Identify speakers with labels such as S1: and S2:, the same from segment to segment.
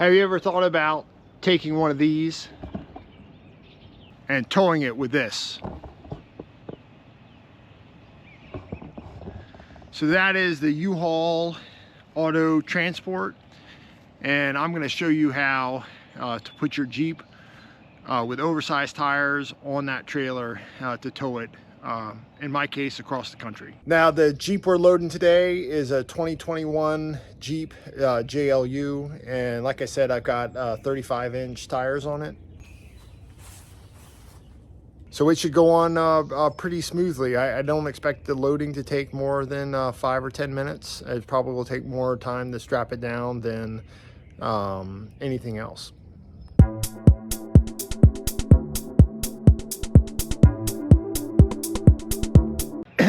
S1: Have you ever thought about taking one of these and towing it with this? So that is the UHaul Auto Transport, and I'm going to show you how to put your Jeep with oversized tires on that trailer to tow it, in my case, across the country. Now the Jeep we're loading today is a 2021 Jeep JLU, and like I said, I've got 35-inch tires on it. So it should go on pretty smoothly. I don't expect the loading to take more than 5 or 10 minutes. It probably will take more time to strap it down than anything else.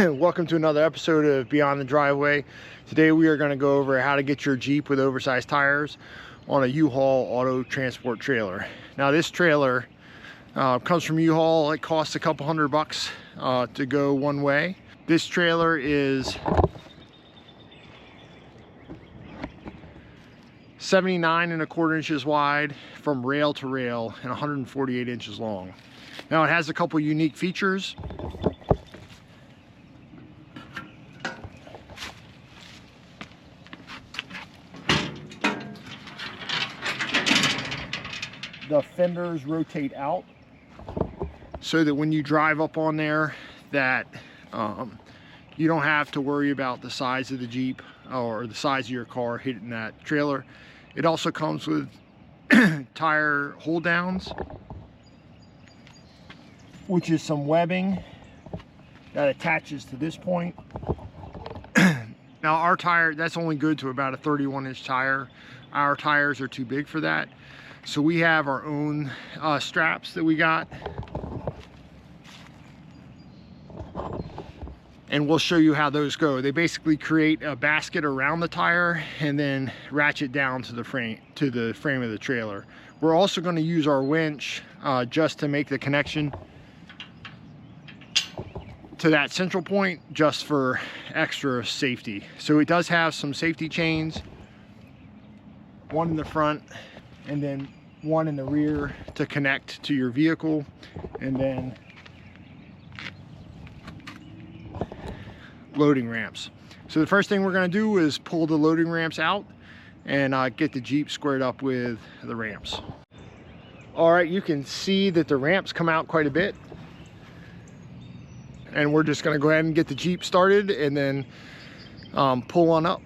S1: Welcome to another episode of Beyond the Driveway. Today we are going to go over how to get your Jeep with oversized tires on a UHaul Auto Transport trailer. Now this trailer comes from UHaul. It costs a couple $100 to go one way. This trailer is 79¼ inches wide from rail to rail and 148 inches long. Now it has a couple unique features. The fenders rotate out so that when you drive up on there that you don't have to worry about the size of the Jeep or the size of your car hitting that trailer. It also comes with tire hold downs, which is some webbing that attaches to this point. Now our tire, that's only good to about a 31-inch tire. Our tires are too big for that. So we have our own straps that we got, and we'll show you how those go. They basically create a basket around the tire and then ratchet down to the frame of the trailer. We're also going to use our winch just to make the connection to that central point, just for extra safety. So it does have some safety chains, one in the front and then one in the rear to connect to your vehicle, and then loading ramps. So the first thing we're going to do is pull the loading ramps out and get the Jeep squared up with the ramps. All right, you can see that the ramps come out quite a bit, and we're just going to go ahead and get the Jeep started and then pull on up.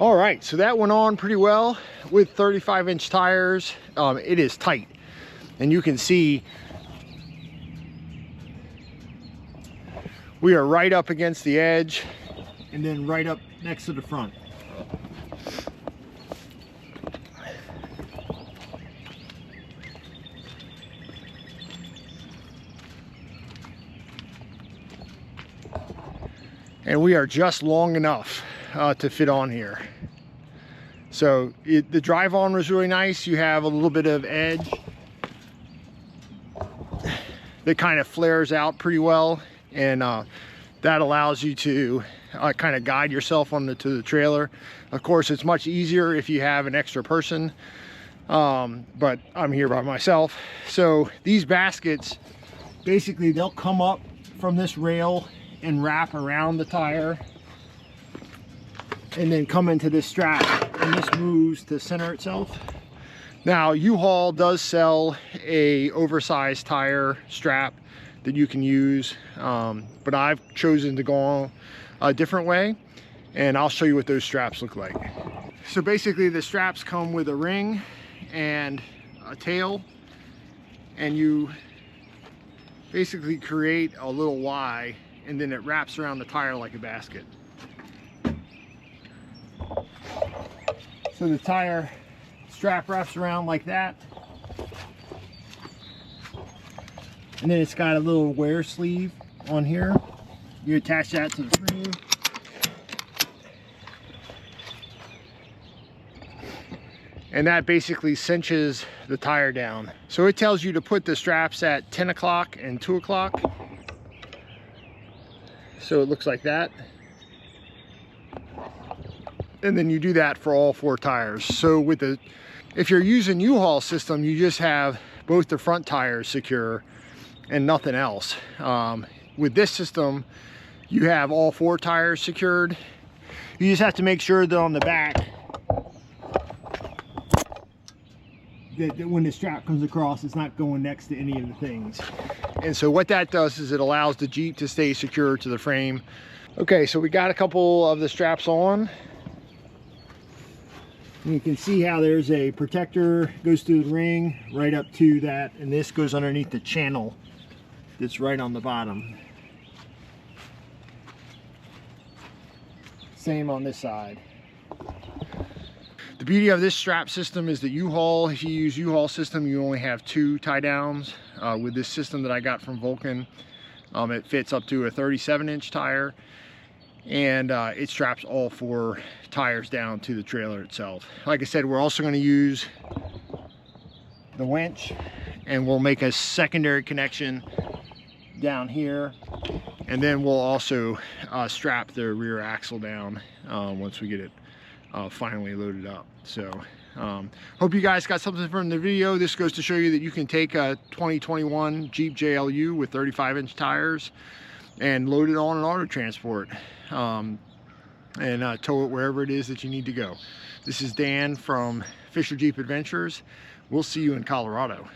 S1: All right, so that went on pretty well with 35-inch tires. It is tight, and you can see we are right up against the edge and then right up next to the front. And we are just long enough to fit on here. So the drive on was really nice. You have a little bit of edge that kind of flares out pretty well, and that allows you to kind of guide yourself to the trailer. Of course, it's much easier if you have an extra person, but I'm here by myself. So these baskets, basically they'll come up from this rail and wrap around the tire and then come into this strap, and this moves to center itself. Now U-Haul does sell a oversized tire strap that you can use, but I've chosen to go a different way, and I'll show you what those straps look like. So basically the straps come with a ring and a tail, and you basically create a little Y, and then it wraps around the tire like a basket. So the tire strap wraps around like that, and then it's got a little wear sleeve on here. You attach that to the frame, and that basically cinches the tire down. So it tells you to put the straps at 10 o'clock and 2 o'clock. So it looks like that. And then you do that for all 4 tires. So with the, if you're using UHaul system, you just have both the front tires secure and nothing else. With this system, you have all 4 tires secured. You just have to make sure that on the back, that when the strap comes across, it's not going next to any of the things. And so what that does is it allows the Jeep to stay secure to the frame. Okay, so we got a couple of the straps on. And you can see how there's a protector, goes through the ring right up to that, and this goes underneath the channel that's right on the bottom. Same on this side. The beauty of this strap system is that U-Haul, if you use U-Haul system, you only have 2 tie downs. With this system that I got from Vulcan, it fits up to a 37-inch tire, and it straps all 4 tires down to the trailer itself. Like I said, we're also going to use the winch, and we'll make a secondary connection down here, and then we'll also strap the rear axle down once we get it finally loaded up. So hope you guys got something from the video. This goes to show you that you can take a 2021 Jeep JLU with 35-inch tires and load it on an auto transport, and tow it wherever it is that you need to go. This is Dan from Fisher Jeep Adventures. We'll see you in Colorado.